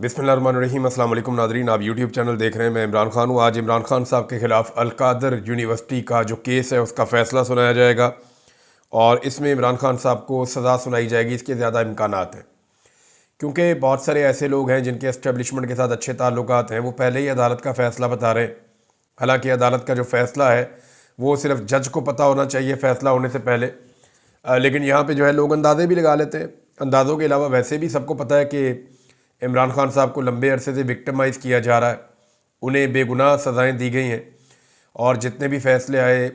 बिस्मिल्लाहिर्रहमानिर्रहीम। अस्सलाम वालेकुम नादरीन, आप यूट्यूब चैनल देख रहे हैं। मैं इमरान खान हूँ। आज इमरान खान साहब के ख़िलाफ़ अल-कादर यूनिवर्सिटी का जो केस है उसका फ़ैसला सुनाया जाएगा और इसमें इमरान खान साहब को सज़ा सुनाई जाएगी। इसके ज़्यादा इम्कानात हैं क्योंकि बहुत सारे ऐसे लोग हैं जिनके एस्टेब्लिशमेंट के साथ अच्छे ताल्लुकात हैं, वो पहले ही अदालत का फ़ैसला बता रहे हैं। हालाँकि अदालत का जो फ़ैसला है वो सिर्फ जज को पता होना चाहिए फ़ैसला होने से पहले, लेकिन यहाँ पे जो है लोग अंदाज़े भी लगा लेते हैं। अंदाज़ों के अलावा वैसे भी सबको पता है कि इमरान खान साहब को लंबे अरसे से विक्टिमाइज़ किया जा रहा है, उन्हें बेगुनाह सज़ाएँ दी गई हैं और जितने भी फ़ैसले आए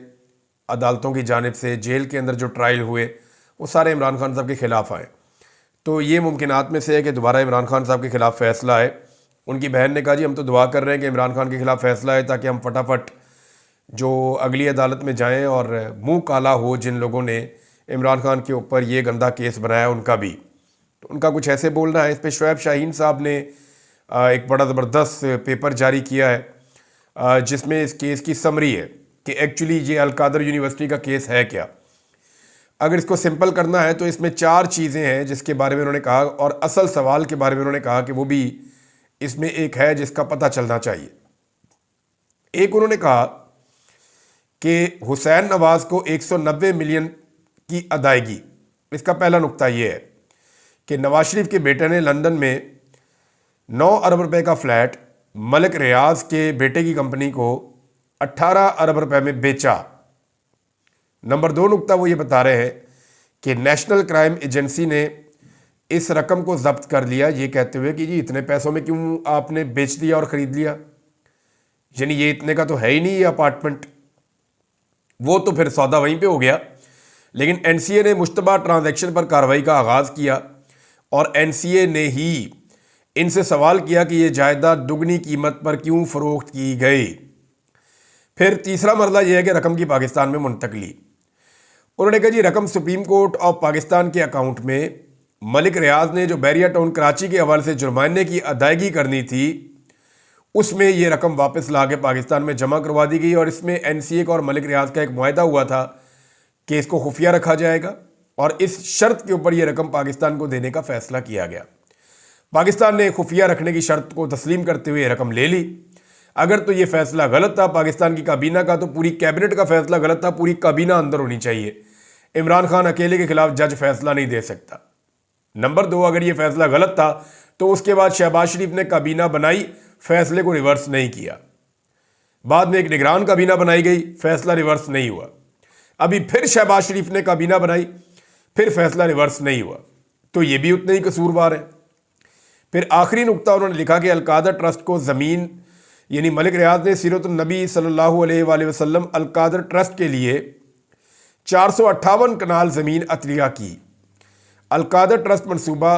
अदालतों की जानिब से, जेल के अंदर जो ट्रायल हुए, वो सारे इमरान खान साहब के ख़िलाफ़ आए। तो ये मुमकिनात में से है कि दोबारा इमरान खान साहब के ख़िलाफ़ फ़ैसला आए। उनकी बहन ने कहा जी हम तो दुआ कर रहे हैं कि इमरान खान के ख़िलाफ़ फ़ैसला आए ताकि हम फटाफट जो अगली अदालत में जाएं और मुंह काला हो जिन लोगों ने इमरान खान के ऊपर ये गंदा केस बनाया उनका भी। तो उनका कुछ ऐसे बोलना है। इस पर शुएब शाहीन साहब ने एक बड़ा ज़बरदस्त पेपर जारी किया है जिसमें इस केस की समरी है कि एक्चुअली ये अल-कादर यूनिवर्सिटी का केस है क्या। अगर इसको सिंपल करना है तो इसमें 4 चीज़ें हैं जिसके बारे में उन्होंने कहा, और असल सवाल के बारे में उन्होंने कहा कि वो भी इसमें एक है जिसका पता चलना चाहिए। एक, उन्होंने कहा कि हुसैन नवाज़ को 190 मिलियन की अदायगी। इसका पहला नुक्ता ये है कि नवाज शरीफ के बेटे ने लंदन में 9 अरब रुपए का फ्लैट मलिक रियाज के बेटे की कंपनी को 18 अरब रुपए में बेचा। नंबर 2 नुक्ता वो ये बता रहे हैं कि नेशनल क्राइम एजेंसी ने इस रकम को जब्त कर लिया, ये कहते हुए कि जी इतने पैसों में क्यों आपने बेच दिया और ख़रीद लिया, यानी ये इतने का तो है ही नहीं ये अपार्टमेंट। वो तो फिर सौदा वहीं पे हो गया। लेकिन एनसीए ने मुश्तबा ट्रांजैक्शन पर कार्रवाई का आगाज़ किया और एनसीए ने ही इनसे सवाल किया कि ये जायदाद दुगनी कीमत पर क्यों फ़रोख्त की गई। फिर तीसरा मरला यह है कि रकम की पाकिस्तान में मुंतकली। उन्होंने कहा जी रकम सुप्रीम कोर्ट ऑफ पाकिस्तान के अकाउंट में मलिक रियाज ने जो बैरिया टाउन कराची के हवाले से जुर्माने की अदायगी करनी थी उसमें ये रकम वापस ला के पाकिस्तान में जमा करवा दी गई और इसमें एनसीए का और मलिक रियाज का एक मुआहदा हुआ था कि इसको खुफिया रखा जाएगा और इस शर्त के ऊपर यह रकम पाकिस्तान को देने का फैसला किया गया। पाकिस्तान ने खुफिया रखने की शर्त को तस्लीम करते हुए रकम ले ली। अगर तो ये फैसला गलत था पाकिस्तान की काबीना का, तो पूरी कैबिनेट का फैसला गलत था, पूरी काबीना अंदर होनी चाहिए। इमरान खान अकेले के खिलाफ जज फैसला नहीं दे सकता। नंबर 2, अगर ये फैसला गलत था तो उसके बाद शहबाज शरीफ ने काबीना बनाई, फैसले को रिवर्स नहीं किया। बाद में एक निगरान काबीना बनाई गई, फैसला रिवर्स नहीं हुआ। अभी फिर शहबाज शरीफ ने काबीना बनाई, फिर फैसला रिवर्स नहीं हुआ। तो ये भी उतने ही कसूरवार है। फिर आखिरी नुक्ता उन्होंने लिखा कि अल-कादर ट्रस्ट को ज़मीन, यानी मलिक रियाज ने सीरत नबी सल्लल्लाहु अलैहि वसल्लम अल-कादर ट्रस्ट के लिए 458 कनाल ज़मीन अतलिया की। अल-कादर ट्रस्ट मनसूबा,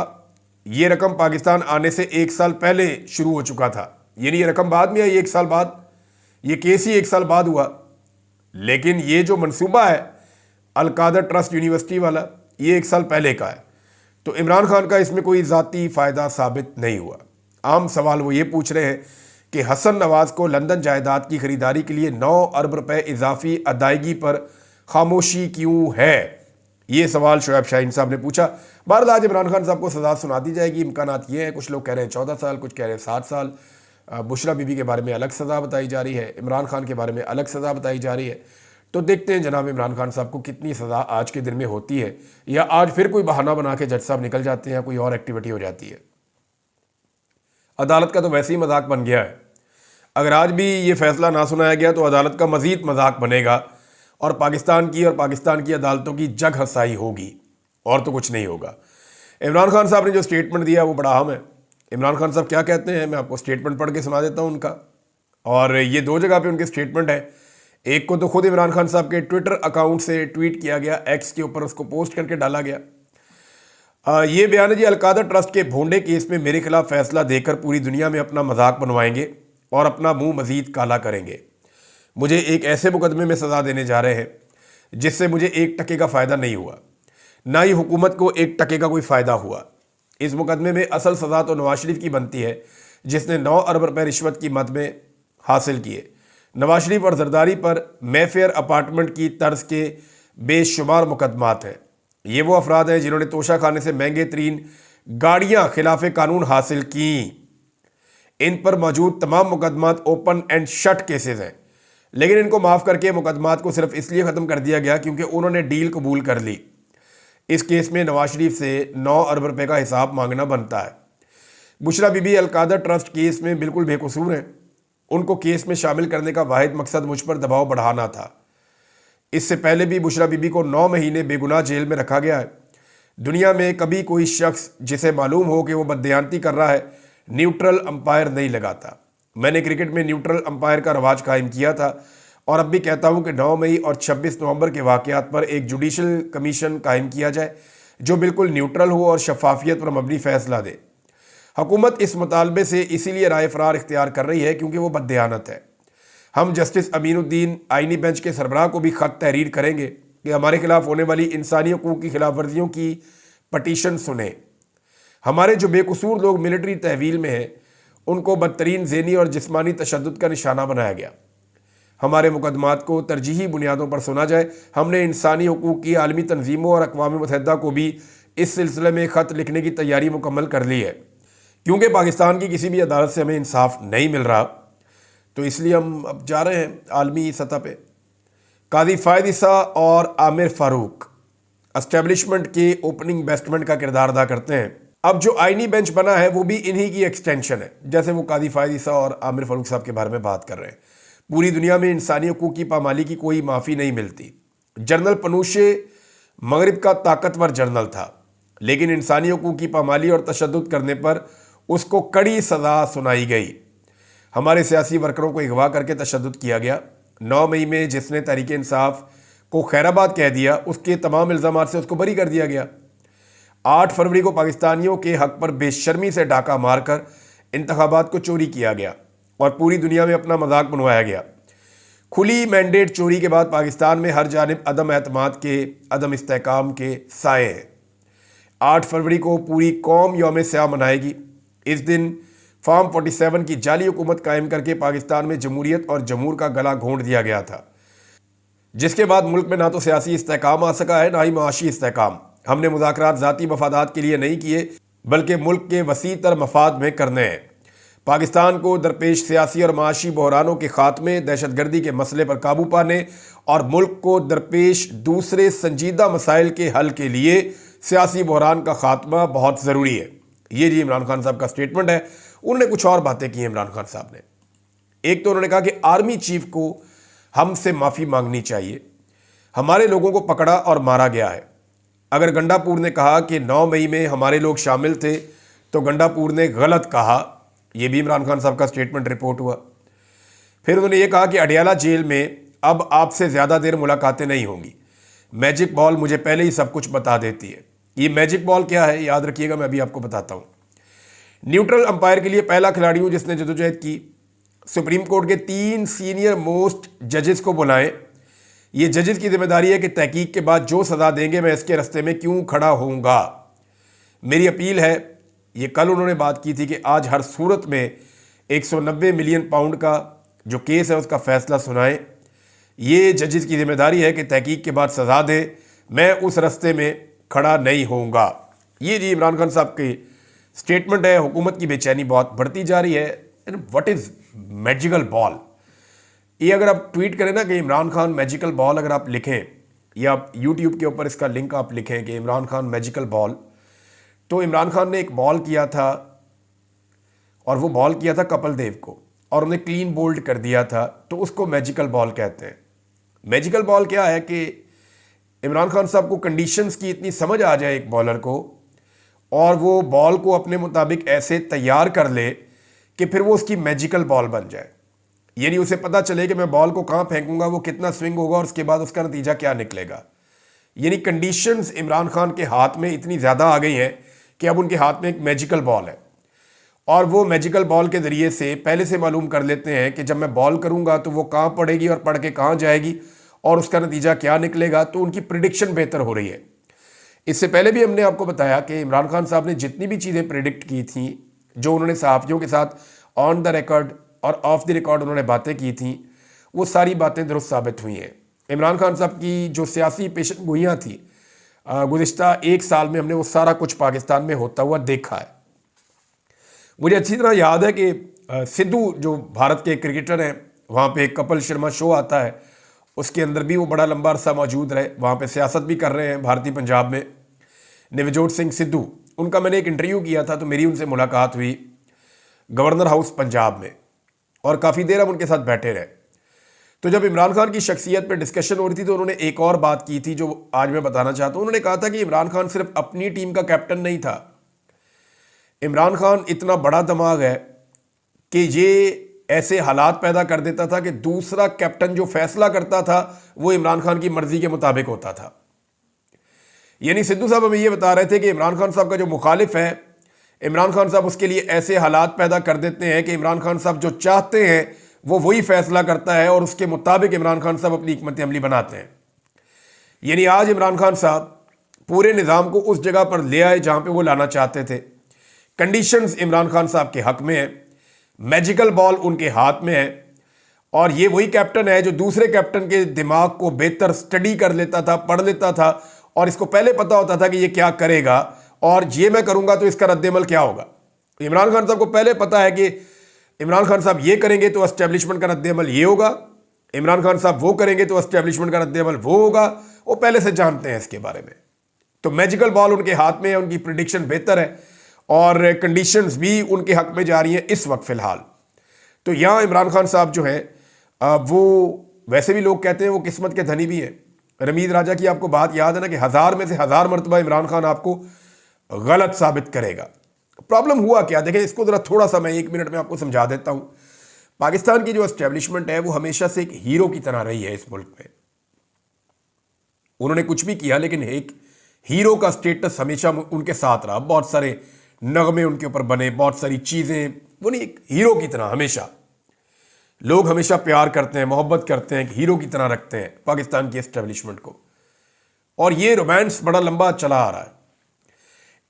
ये रकम पाकिस्तान आने से 1 साल पहले शुरू हो चुका था, यानी ये रकम बाद में आई 1 साल बाद, ये केस ही 1 साल बाद हुआ। लेकिन ये जो मनसूबा है अल-कादर ट्रस्ट यूनिवर्सिटी वाला, ये 1 साल पहले का है। तो इमरान खान का इसमें कोई ज़ाती फ़ायदा साबित नहीं हुआ। आम सवाल वो ये पूछ रहे हैं कि हसन नवाज़ को लंदन जायदाद की ख़रीदारी के लिए 9 अरब रुपए इजाफी अदायगी पर खामोशी क्यों है, ये सवाल शुएब शाहीन साहब ने पूछा। बहरहाल आज इमरान खान साहब को सज़ा सुना दी जाएगी। इम्कानात ये हैं, कुछ लोग कह रहे हैं 14 साल, कुछ कह रहे हैं 7 साल। बुशरा बीबी के बारे में अलग सज़ा बताई जा रही है, इमरान खान के बारे में अलग सज़ा बताई जा रही है। तो देखते हैं जनाब इमरान खान साहब को कितनी सज़ा आज के दिन में होती है, या आज फिर कोई बहाना बना के जज साहब निकल जाते हैं या कोई और एक्टिविटी हो जाती है। अदालत का तो वैसे ही मजाक बन गया है। अगर आज भी ये फैसला ना सुनाया गया तो अदालत का मज़ीद मजाक बनेगा और पाकिस्तान की अदालतों की जग हंसाई होगी, और तो कुछ नहीं होगा। इमरान खान साहब ने जो स्टेटमेंट दिया वो बड़ा अहम है। इमरान खान साहब क्या कहते हैं, मैं आपको स्टेटमेंट पढ़ के सुना देता हूँ उनका। और ये 2 जगह पे उनके स्टेटमेंट है। एक को तो खुद इमरान खान साहब के ट्विटर अकाउंट से ट्वीट किया गया, एक्स के ऊपर उसको पोस्ट करके डाला गया। ये बयान है जी, अल-कादर ट्रस्ट के भोंडे केस में मेरे खिलाफ फैसला देकर पूरी दुनिया में अपना मजाक बनवाएंगे और अपना मुंह मजीद काला करेंगे। मुझे एक ऐसे मुकदमे में सज़ा देने जा रहे हैं जिससे मुझे 1 टके का फ़ायदा नहीं हुआ, ना ही हुकूमत को 1 टके का कोई फ़ायदा हुआ। इस मुकदमे में असल सज़ा तो नवाज शरीफ की बनती है जिसने 9 अरब रुपए रिश्वत की मद में हासिल किए। नवाज शरीफ और जरदारी पर मेफेयर अपार्टमेंट की तर्ज के बेशुमार मुकदमात हैं। ये वो अफराद हैं जिन्होंने तोशा खाने से महंगे तरीन गाड़ियाँ खिलाफ कानून हासिल की। इन पर मौजूद तमाम मुकदमात ओपन एंड शट केसेस हैं, लेकिन इनको माफ़ करके मुकदमात को सिर्फ इसलिए ख़त्म कर दिया गया क्योंकि उन्होंने डील कबूल कर ली। इस केस में नवाज शरीफ से 9 अरब रुपए का हिसाब मांगना बनता है। बुशरा बीबी अलकादर ट्रस्ट केस में बिल्कुल बेकसूर हैं। उनको केस में शामिल करने का वाहिद मकसद मुझ पर दबाव बढ़ाना था। इससे पहले भी बुशरा बीबी को 9 महीने बेगुनाह जेल में रखा गया है। दुनिया में कभी कोई शख्स जिसे मालूम हो कि वो बददियानती कर रहा है न्यूट्रल अंपायर नहीं लगाता। मैंने क्रिकेट में न्यूट्रल अंपायर का रवाज कायम किया था और अब भी कहता हूं कि 9 मई और 26 नवंबर के वाक़यात पर एक जुडिशल कमीशन कायम किया जाए जो बिल्कुल न्यूट्रल हो और शफाफियत पर मबनी फैसला दे। हुकूमत इस मुतालबे से इसीलिए राय फरार इख्तियार कर रही है क्योंकि वो बददियानत है। हम जस्टिस अमीनुद्दीन आइनी बेंच के सरबराह को भी ख़त तहरीर करेंगे कि हमारे खिलाफ होने वाली इंसानी हकूक़ की खिलाफ वर्जियों की पटिशन सुने। हमारे जो बेकसूर लोग मिलिट्री तहवील में हैं उनको बदतरीन ज़हनी और जिस्मानी तशद्दुद का निशाना बनाया गया। हमारे मुकदमात को तरजीही बुनियादों पर सुना जाए। हमने इंसानी हकूक़ की आलमी तंजीमों और अक़वाम मुत्तहिदा को भी इस सिलसिले में ख़त लिखने की तैयारी मुकम्मल कर ली है। क्योंकि पाकिस्तान की किसी भी अदालत से हमें इंसाफ नहीं मिल रहा, तो इसलिए हम अब जा रहे हैं आलमी सतह पे। कादी फ़ायद ईसा और आमिर फ़ारूक एस्टेब्लिशमेंट के ओपनिंग बेस्टमेंट का किरदार अदा करते हैं। अब जो आईनी बेंच बना है वो भी इन्हीं की एक्सटेंशन है, जैसे वो कादी फ़ायद ईसा और आमिर फ़ारूक साहब के बारे में बात कर रहे हैं। पूरी दुनिया में इंसानी हकूक़ की पामाली की कोई माफ़ी नहीं मिलती। जनरल पनूशे मगरिब का ताकतवर जनरल था, लेकिन इंसानी हकूक़ की पामाली और तशद्दुद करने पर उसको कड़ी सज़ा सुनाई गई। हमारे सियासी वर्करों को अगवा करके तशद्दुद किया गया। 9 मई में जिसने तहरीक इंसाफ को खैराबाद कह दिया उसके तमाम इल्ज़ामात से उसको बरी कर दिया गया। 8 फरवरी को पाकिस्तानियों के हक पर बेशर्मी से डाका मारकर इंतखाबात को चोरी किया गया और पूरी दुनिया में अपना मजाक बनवाया गया। खुली मैंडेट चोरी के बाद पाकिस्तान में हर जानिब अदम एतमाद के, अदम इस्तेहकाम के साए हैं। 8 फरवरी को पूरी कौम यौम स्याह मनाएगी। इस दिन फार्म 47 की जाली हुकूमत कायम करके पाकिस्तान में जमहूरियत और जमहूर का गला घोंट दिया गया था, जिसके बाद मुल्क में ना तो सियासी इस्तेहकाम आ सका है ना ही माशी इस्तेहकाम। हमने मुज़ाकरात ज़ाती मफादात के लिए नहीं किए बल्कि मुल्क के वसी तर मफाद में करने हैं। पाकिस्तान को दरपेश सियासी और माशी बहरानों के खात्मे, दहशतगर्दी के मसले पर काबू पाने और मुल्क को दरपेश दूसरे संजीदा मसाइल के हल के लिए सियासी बहरान का खात्मा बहुत ज़रूरी है। ये जी इमरान खान साहब का स्टेटमेंट है। उन्होंने कुछ और बातें की हैं इमरान खान साहब ने। एक तो उन्होंने कहा कि आर्मी चीफ को हमसे माफ़ी मांगनी चाहिए, हमारे लोगों को पकड़ा और मारा गया है। अगर गंडापुर ने कहा कि 9 मई में हमारे लोग शामिल थे तो गंडापुर ने गलत कहा। यह भी इमरान खान साहब का स्टेटमेंट रिपोर्ट हुआ। फिर उन्होंने ये कहा कि अडियाला जेल में अब आपसे ज़्यादा देर मुलाकातें नहीं होंगी। मैजिक बॉल मुझे पहले ही सब कुछ बता देती है। ये मैजिक बॉल क्या है याद रखिएगा, मैं अभी आपको बताता हूँ। न्यूट्रल अंपायर के लिए पहला खिलाड़ी हूँ जिसने जदोजहद की। सुप्रीम कोर्ट के 3 सीनियर मोस्ट जजेस को बुलाएं। ये जजेस की जिम्मेदारी है कि तहकीक के बाद जो सज़ा देंगे मैं इसके रास्ते में क्यों खड़ा होऊंगा। मेरी अपील है, ये कल उन्होंने बात की थी कि आज हर सूरत में 190 मिलियन पाउंड का जो केस है उसका फैसला सुनाएं। ये जजेस की जिम्मेदारी है कि तहकीक के बाद सज़ा दें, मैं उस रास्ते में खड़ा नहीं होऊंगा। ये जी इमरान खान साहब की स्टेटमेंट है। हुकूमत की बेचैनी बहुत बढ़ती जा रही है। व्हाट इज़ मैजिकल बॉल, ये अगर आप ट्वीट करें ना कि इमरान खान मैजिकल बॉल, अगर आप लिखें या आप यूट्यूब के ऊपर इसका लिंक आप लिखें कि इमरान खान मैजिकल बॉल, तो इमरान खान ने एक बॉल किया था और वो बॉल किया था कपिल देव को और उन्हें क्लीन बोल्ड कर दिया था, तो उसको मैजिकल बॉल कहते हैं। मैजिकल बॉल क्या है कि इमरान खान साहब को कंडीशंस की इतनी समझ आ जाए एक बॉलर को और वो बॉल को अपने मुताबिक ऐसे तैयार कर ले कि फिर वो उसकी मैजिकल बॉल बन जाए। यानी उसे पता चले कि मैं बॉल को कहाँ फेंकूंगा, वो कितना स्विंग होगा और उसके बाद उसका नतीजा क्या निकलेगा। यानी कंडीशंस इमरान खान के हाथ में इतनी ज़्यादा आ गई हैं कि अब उनके हाथ में एक मैजिकल बॉल है और वो मैजिकल बॉल के ज़रिए से पहले से मालूम कर लेते हैं कि जब मैं बॉल करूँगा तो वो कहाँ पड़ेगी और पड़ के कहाँ जाएगी और उसका नतीजा क्या निकलेगा। तो उनकी प्रिडिक्शन बेहतर हो रही है। इससे पहले भी हमने आपको बताया कि इमरान खान साहब ने जितनी भी चीज़ें प्रिडिक्ट की थी, जो उन्होंने सहाफ़ियों के साथ ऑन द रिकॉर्ड और ऑफ द रिकॉर्ड उन्होंने बातें की थी, वो सारी बातें दुरुस्त साबित हुई हैं। इमरान खान साहब की जो सियासी पेशन गोइयाँ थी गुज़िश्ता 1 साल में, हमने वो सारा कुछ पाकिस्तान में होता हुआ देखा है। मुझे अच्छी तरह याद है कि सिद्धू जो भारत के क्रिकेटर हैं, वहाँ पे एक कपिल शर्मा शो आता है, उसके अंदर भी वो बड़ा लंबा अरसा मौजूद रहे, वहाँ पे सियासत भी कर रहे हैं भारतीय पंजाब में। नवजोत सिंह सिद्धू, उनका मैंने एक इंटरव्यू किया था, तो मेरी उनसे मुलाकात हुई गवर्नर हाउस पंजाब में, और काफ़ी देर हम उनके साथ बैठे रहे। तो जब इमरान खान की शख्सियत पे डिस्कशन हो रही थी तो उन्होंने एक और बात की थी जो आज मैं बताना चाहता हूँ। उन्होंने कहा था कि इमरान खान सिर्फ अपनी टीम का कैप्टन नहीं था, इमरान खान इतना बड़ा दिमाग है कि ये ऐसे हालात पैदा कर देता था कि दूसरा कैप्टन जो फैसला करता था वो इमरान खान की मर्जी के मुताबिक होता था। यानी सिद्धू साहब हमें ये बता रहे थे कि इमरान खान साहब का जो मुखालिफ है, इमरान खान साहब उसके लिए ऐसे हालात पैदा कर देते हैं कि इमरान खान साहब जो चाहते हैं वो वही फैसला करता है और उसके मुताबिक इमरान खान साहब अपनी हिकमत अमली बनाते हैं। यानी आज इमरान खान साहब पूरे निज़ाम को उस जगह पर ले आए जहां पे वो लाना चाहते थे। कंडीशंस इमरान खान साहब के हक में है, मैजिकल बॉल उनके हाथ में है, और ये वही कैप्टन है जो दूसरे कैप्टन के दिमाग को बेहतर स्टडी कर लेता था, पढ़ लेता था, और इसको पहले पता होता था कि ये क्या करेगा और ये मैं करूंगा तो इसका रद्देमल क्या होगा। इमरान खान साहब को पहले पता है कि इमरान खान साहब ये करेंगे तो एस्टेब्लिशमेंट का रद्देमल ये होगा, इमरान खान साहब वो करेंगे तो एस्टेब्लिशमेंट का रद्देमल वो होगा, वो पहले से जानते हैं इसके बारे में। तो मैजिकल बॉल उनके हाथ में है, उनकी प्रिडिक्शन बेहतर है और कंडीशंस भी उनके हक में जा रही हैं इस वक्त फ़िलहाल। तो यहाँ इमरान खान साहब जो हैं वो वैसे भी लोग कहते हैं वो किस्मत के धनी भी हैं। रमीज राजा की आपको बात याद है ना कि 1000 में से 1000 मरतबा इमरान खान आपको गलत साबित करेगा। प्रॉब्लम हुआ क्या, देखें इसको ज़रा थोड़ा सा मैं 1 मिनट में आपको समझा देता हूँ। पाकिस्तान की जो एस्टेब्लिशमेंट है वो हमेशा से एक हीरो की तरह रही है इस मुल्क में। उन्होंने कुछ भी किया लेकिन एक हीरो का स्टेटस हमेशा उनके साथ रहा। बहुत सारे नगमे उनके ऊपर बने, बहुत सारी चीज़ें, वो नहीं, एक हीरो की तरह हमेशा लोग हमेशा प्यार करते हैं, मोहब्बत करते हैं, एक हीरो की तरह रखते हैं पाकिस्तान की एस्टेब्लिशमेंट को। और ये रोमांस बड़ा लंबा चला आ रहा है।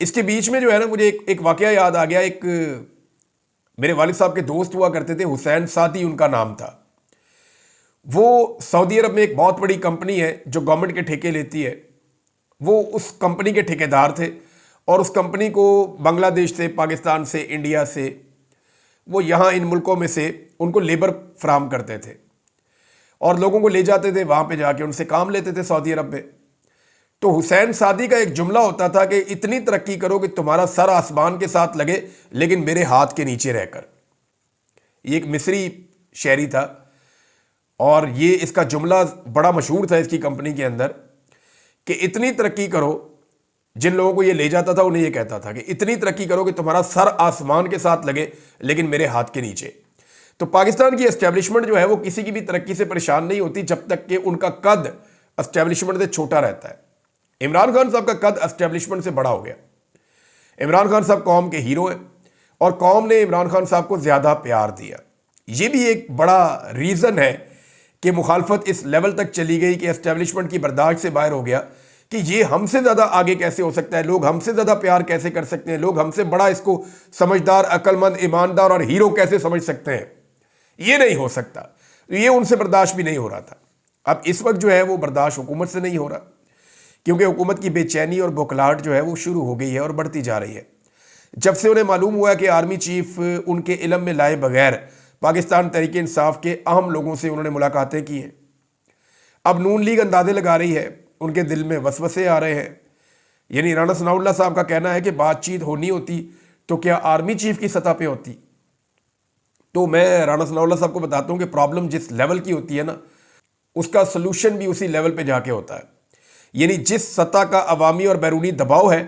इसके बीच में जो है ना, मुझे एक वाकया याद आ गया। एक मेरे वालिद साहब के दोस्त हुआ करते थे, हुसैन सादी उनका नाम था। वो सऊदी अरब में एक बहुत बड़ी कंपनी है जो गवर्नमेंट के ठेके लेती है, वो उस कंपनी के ठेकेदार थे और उस कंपनी को बांग्लादेश से, पाकिस्तान से, इंडिया से, वो यहाँ इन मुल्कों में से उनको लेबर फ्राहम करते थे और लोगों को ले जाते थे, वहाँ पे जाके उनसे काम लेते थे सऊदी अरब में। तो हुसैन सादी का एक जुमला होता था कि इतनी तरक्की करो कि तुम्हारा सर आसमान के साथ लगे लेकिन मेरे हाथ के नीचे रहकर। ये एक मिस्री शायरी था और ये इसका जुमला बड़ा मशहूर था इसकी कंपनी के अंदर कि इतनी तरक्की करो, जिन लोगों को ये ले जाता था उन्हें ये कहता था कि इतनी तरक्की करो कि तुम्हारा सर आसमान के साथ लगे लेकिन मेरे हाथ के नीचे। तो पाकिस्तान की एस्टेब्लिशमेंट जो है वो किसी की भी तरक्की से परेशान नहीं होती जब तक कि उनका कद एस्टेब्लिशमेंट से छोटा रहता है। इमरान खान साहब का कद एस्टेब्लिशमेंट से बड़ा हो गया। इमरान खान साहब कौम के हीरो हैं और कौम ने इमरान खान साहब को ज़्यादा प्यार दिया। ये भी एक बड़ा रीज़न है कि मुखालफत इस लेवल तक चली गई कि एस्टेब्लिशमेंट की बर्दाश्त से बाहर हो गया कि ये हमसे ज़्यादा आगे कैसे हो सकता है, लोग हमसे ज़्यादा प्यार कैसे कर सकते हैं, लोग हमसे बड़ा इसको समझदार, अक्लमंद, ईमानदार और हीरो कैसे समझ सकते हैं। ये नहीं हो सकता। तो ये उनसे बर्दाश्त भी नहीं हो रहा था। अब इस वक्त जो है वो बर्दाश्त हुकूमत से नहीं हो रहा क्योंकि हुकूमत की बेचैनी और बौखलाहट जो है वो शुरू हो गई है और बढ़ती जा रही है। जब से उन्हें मालूम हुआ कि आर्मी चीफ उनके इल्म में लाए बगैर पाकिस्तान तहरीक इंसाफ के अहम लोगों से उन्होंने मुलाकातें की हैं। अब नून लीग अंदाजे लगा रही है, उनके दिल में वसवसे आ रहे हैं। यानी राणा सनाउल्लाह साहब का कहना है कि बातचीत होनी होती तो क्या आर्मी चीफ की सतह पे होती। तो मैं राणा सनाउल्लाह साहब को बताता हूँ कि प्रॉब्लम जिस लेवल की होती है ना, उसका सलूशन भी उसी लेवल पे जाके होता है। यानी जिस सतह का अवामी और बैरूनी दबाव है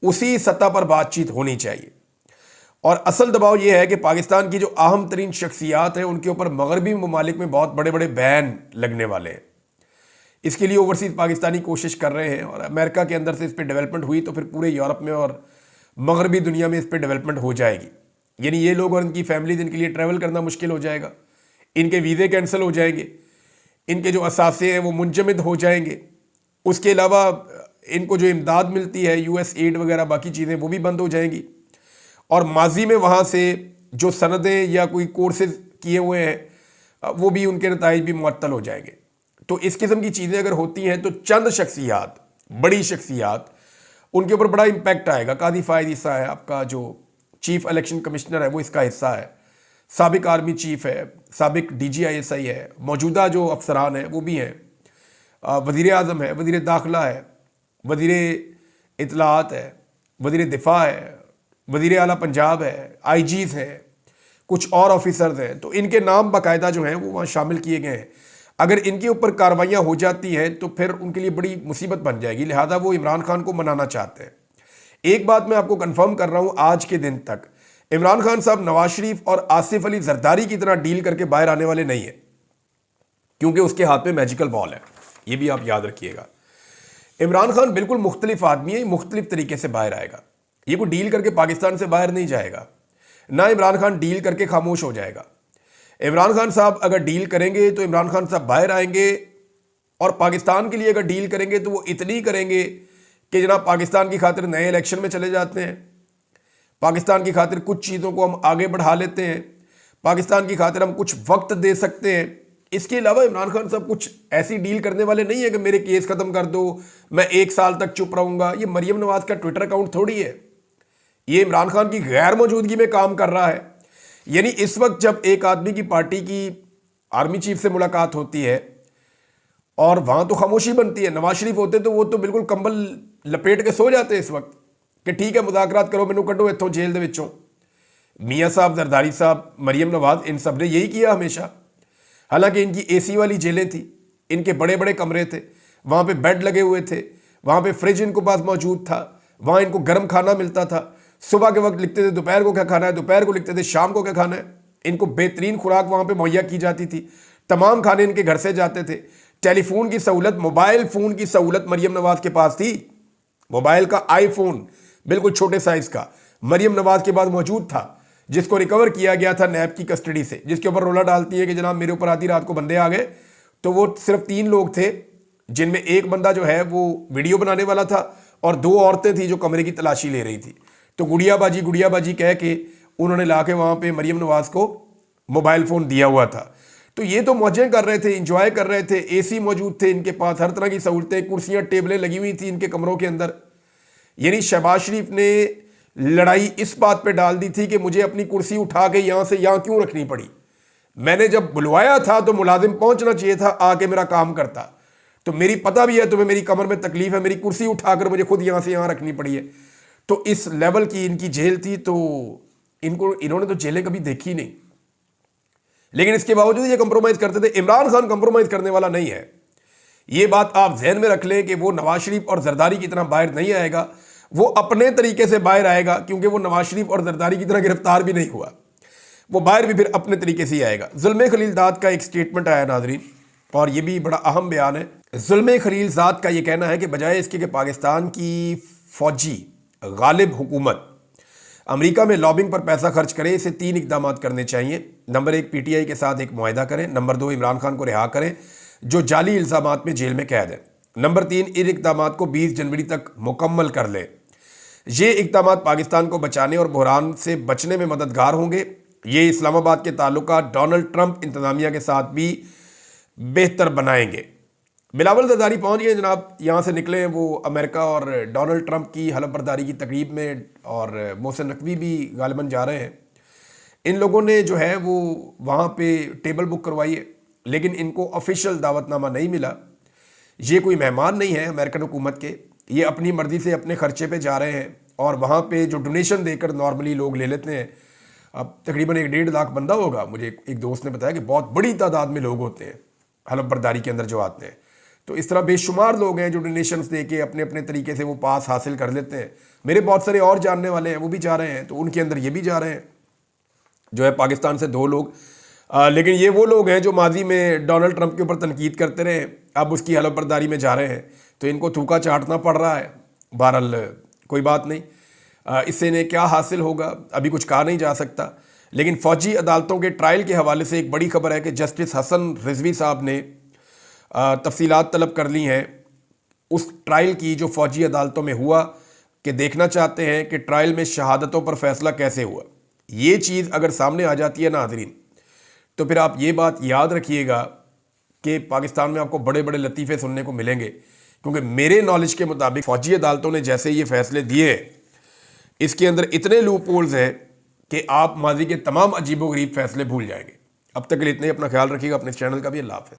उसी सतह पर बातचीत होनी चाहिए। और असल दबाव यह है कि पाकिस्तान की जो अहम तरीन शख्सियात हैं उनके ऊपर मगरबी ममालिक में बहुत बड़े बड़े बैन लगने वाले हैं। इसके लिए ओवरसीज पाकिस्तानी कोशिश कर रहे हैं और अमेरिका के अंदर से इस पर डेवलपमेंट हुई तो फिर पूरे यूरोप में और मगरबी दुनिया में इस पर डेवलपमेंट हो जाएगी। यानी ये लोग और इनकी फैमिली इनके लिए ट्रैवल करना मुश्किल हो जाएगा, इनके वीज़े कैंसिल हो जाएंगे, इनके जो असासे हैं वो मुंजमद हो जाएंगे। उसके अलावा इनको जो इमदाद मिलती है, US एड वगैरह बाकी चीज़ें, वो भी बंद हो जाएंगी। और माजी में वहाँ से जो सनदें या कोई कोर्सेज किए हुए हैं वो भी, उनके नताइज भी मुअत्तल हो जाएंगे। तो इस किस्म की चीज़ें अगर होती हैं तो चंद शख्सियात, बड़ी शख्सियात, उनके ऊपर बड़ा इम्पैक्ट आएगा। कादी फायद हिस्सा है, आपका जो चीफ इलेक्शन कमिश्नर है वो इसका हिस्सा है, साबिक आर्मी चीफ है, साबिक DGISI है, मौजूदा जो अफसरान हैं वो भी हैं, वज़ीर आज़म है, वज़ीर दाखिला है, वज़ीर इत्तलाआत है, वज़ीर दिफा है, वज़ीर आला पंजाब है, IGs हैं, कुछ और ऑफिसर्स हैं। तो इनके नाम बाकायदा जो हैं वो वहाँ शामिल किए गए हैं। अगर इनके ऊपर कार्रवाइयाँ हो जाती हैं तो फिर उनके लिए बड़ी मुसीबत बन जाएगी, लिहाजा वो इमरान खान को मनाना चाहते हैं। एक बात मैं आपको कंफर्म कर रहा हूँ, आज के दिन तक इमरान खान साहब नवाज शरीफ और आसिफ अली जरदारी की तरह डील करके बाहर आने वाले नहीं है, क्योंकि उसके हाथ में मैजिकल बॉल है। ये भी आप याद रखिएगा। इमरान खान बिल्कुल मुख्तलिफ आदमी है, मुख्तलिफ तरीके से बाहर आएगा। ये कोई डील करके पाकिस्तान से बाहर नहीं जाएगा, ना इमरान खान डील करके खामोश हो जाएगा। इमरान खान साहब अगर डील करेंगे तो इमरान खान साहब बाहर आएंगे, और पाकिस्तान के लिए अगर डील करेंगे तो वो इतनी करेंगे कि जनाब पाकिस्तान की खातिर नए इलेक्शन में चले जाते हैं, पाकिस्तान की खातिर कुछ चीज़ों को हम आगे बढ़ा लेते हैं, पाकिस्तान की खातिर हम कुछ वक्त दे सकते हैं। इसके अलावा इमरान खान साहब कुछ ऐसी डील करने वाले नहीं है कि मेरे केस ख़त्म कर दो, मैं 1 साल तक चुप रहूँगा। ये मरीम नवाज का ट्विटर अकाउंट थोड़ी है, ये इमरान खान की गैर मौजूदगी में काम कर रहा है। यानी इस वक्त जब एक आदमी की पार्टी की आर्मी चीफ से मुलाकात होती है और वहाँ तो खामोशी बनती है, नवाज शरीफ होते तो वो तो बिल्कुल कंबल लपेट के सो जाते इस वक्त कि ठीक है मुज़ाकरात करो, मैनू कड्डो इत्थों जेल दे विचों। मियाँ साहब, जरदारी साहब, मरीम नवाज, इन सब ने यही किया हमेशा। हालांकि इनकी AC वाली जेलें थी, इनके बड़े बड़े कमरे थे, वहाँ पे बेड लगे हुए थे, वहाँ पे फ्रिज इनको पास मौजूद था, वहाँ इनको गर्म खाना मिलता था। सुबह के वक्त लिखते थे दोपहर को क्या खाना है, दोपहर को लिखते थे शाम को क्या खाना है। इनको बेहतरीन खुराक वहाँ पे मुहैया की जाती थी, तमाम खाने इनके घर से जाते थे। टेलीफोन की सहूलत, मोबाइल फ़ोन की सहूलत मरीम नवाज के पास थी। मोबाइल का iPhone बिल्कुल छोटे साइज़ का मरीम नवाज के पास मौजूद था, जिसको रिकवर किया गया था नैब की कस्टडी से, जिसके ऊपर रोला डालती है कि जनाब मेरे ऊपर आधी रात को बंदे आ गए। तो वो सिर्फ 3 लोग थे, जिनमें एक बंदा जो है वो वीडियो बनाने वाला था और 2 औरतें थी जो कमरे की तलाशी ले रही थी। तो गुड़िया बाजी कह के उन्होंने ला के वहाँ पर मरीम नवाज को मोबाइल फ़ोन दिया हुआ था। तो ये तो मौजें कर रहे थे, इंजॉय कर रहे थे, AC मौजूद थे इनके पास, हर तरह की सहूलतें, कुर्सियाँ टेबलें लगी हुई थी इनके कमरों के अंदर। यानी शहबाज शरीफ ने लड़ाई इस बात पे डाल दी थी कि मुझे अपनी कुर्सी उठा के यहाँ से यहाँ क्यों रखनी पड़ी। मैंने जब बुलवाया था तो मुलाजिम पहुँचना चाहिए था, आके मेरा काम करता। तो मेरी पता भी है तुम्हें मेरी कमर में तकलीफ है, मेरी कुर्सी उठाकर मुझे खुद यहाँ से यहाँ रखनी पड़ी है। तो इस लेवल की इनकी जेल थी। तो इन्होंने तो जेलें कभी देखी नहीं, लेकिन इसके बावजूद ये कंप्रोमाइज़ करते थे। इमरान खान कंप्रोमाइज़ करने वाला नहीं है, ये बात आप जहन में रख लें कि वो नवाज शरीफ और जरदारी की तरह बाहर नहीं आएगा, वो अपने तरीके से बाहर आएगा, क्योंकि वो नवाज शरीफ और जरदारी की तरह गिरफ्तार भी नहीं हुआ, वो बाहर भी फिर अपने तरीके से ही आएगा। जुल्मे खलीलजाद का एक स्टेटमेंट आया नाजरीन, और ये भी बड़ा अहम बयान है। जुल्मे खलीलजाद का ये कहना है कि बजाय इसके कि पाकिस्तान की फौजी गालिब हुकूमत अमेरिका में लॉबिंग पर पैसा खर्च करे, इसे 3 इकदाम करने चाहिए। नंबर 1, PTI के साथ एक मुआहदा करें। नंबर 2, इमरान खान को रिहा करें जो जाली इल्ज़ामात में जेल में कैद है। नंबर 3, इन इकदामात को 20 जनवरी तक मुकम्मल कर लें। ये इकदामात पाकिस्तान को बचाने और बहरान से बचने में मददगार होंगे। ये इस्लामाबाद के ताल्लुकात डोनाल्ड ट्रंप इंतज़ामिया के साथ भी बेहतर बनाएंगे। बिलावल जरदारी पहुँच गए जनाब, यहाँ से निकले वो अमेरिका और डोनाल्ड ट्रंप की हलफ बर्दारी की तकरीब में, और मोहसिन नकवी भी गालिबन जा रहे हैं। इन लोगों ने जो है वो वहाँ पे टेबल बुक करवाई है, लेकिन इनको ऑफिशियल दावतनामा नहीं मिला। ये कोई मेहमान नहीं है अमेरिकन हुकूमत के, ये अपनी मर्ज़ी से अपने खर्चे पे जा रहे हैं, और वहाँ पे जो डोनेशन देकर नॉर्मली लोग ले लेते हैं। अब तकरीबन 1-1.5 लाख बंदा होगा, मुझे एक दोस्त ने बताया कि बहुत बड़ी तादाद में लोग होते हैं हलफ बर्दारी के अंदर जो आते हैं। तो इस तरह बेशुमार लोग हैं जो डोनेशंस दे के अपने अपने तरीके से वो पास हासिल कर लेते हैं। मेरे बहुत सारे और जानने वाले हैं, वो भी जा रहे हैं, तो उनके अंदर ये भी जा रहे हैं जो है पाकिस्तान से 2 लोग। लेकिन ये वो लोग हैं जो माजी में डोनाल्ड ट्रंप के ऊपर तनकीद करते रहे, अब उसकी हलफ बर्दारी में जा रहे हैं, तो इनको थूका चाटना पड़ रहा है। बहरहाल कोई बात नहीं, इससे इन्हें क्या हासिल होगा अभी कुछ कहा नहीं जा सकता। लेकिन फ़ौजी अदालतों के ट्रायल के हवाले से एक बड़ी खबर है कि जस्टिस हसन रिजवी साहब ने तफसीलात तलब कर ली हैं उस ट्रायल की जो फ़ौजी अदालतों में हुआ, कि देखना चाहते हैं कि ट्रायल में शहादतों पर फैसला कैसे हुआ। ये चीज़ अगर सामने आ जाती है नाज़रीन, तो फिर आप ये बात याद रखिएगा कि पाकिस्तान में आपको बड़े बड़े लतीफ़े सुनने को मिलेंगे। क्योंकि मेरे नॉलेज के मुताबिक फ़ौजी अदालतों ने जैसे ये फ़ैसले दिए, इसके अंदर इतने लूप होल्स हैं कि आप माजी के तमाम अजीबोगरीब फैसले भूल जाएंगे। अब तक के लिए इतने ही, अपना ख्याल रखिएगा, अपने इस चैनल का भी। अल्लाह हाफ़िज़।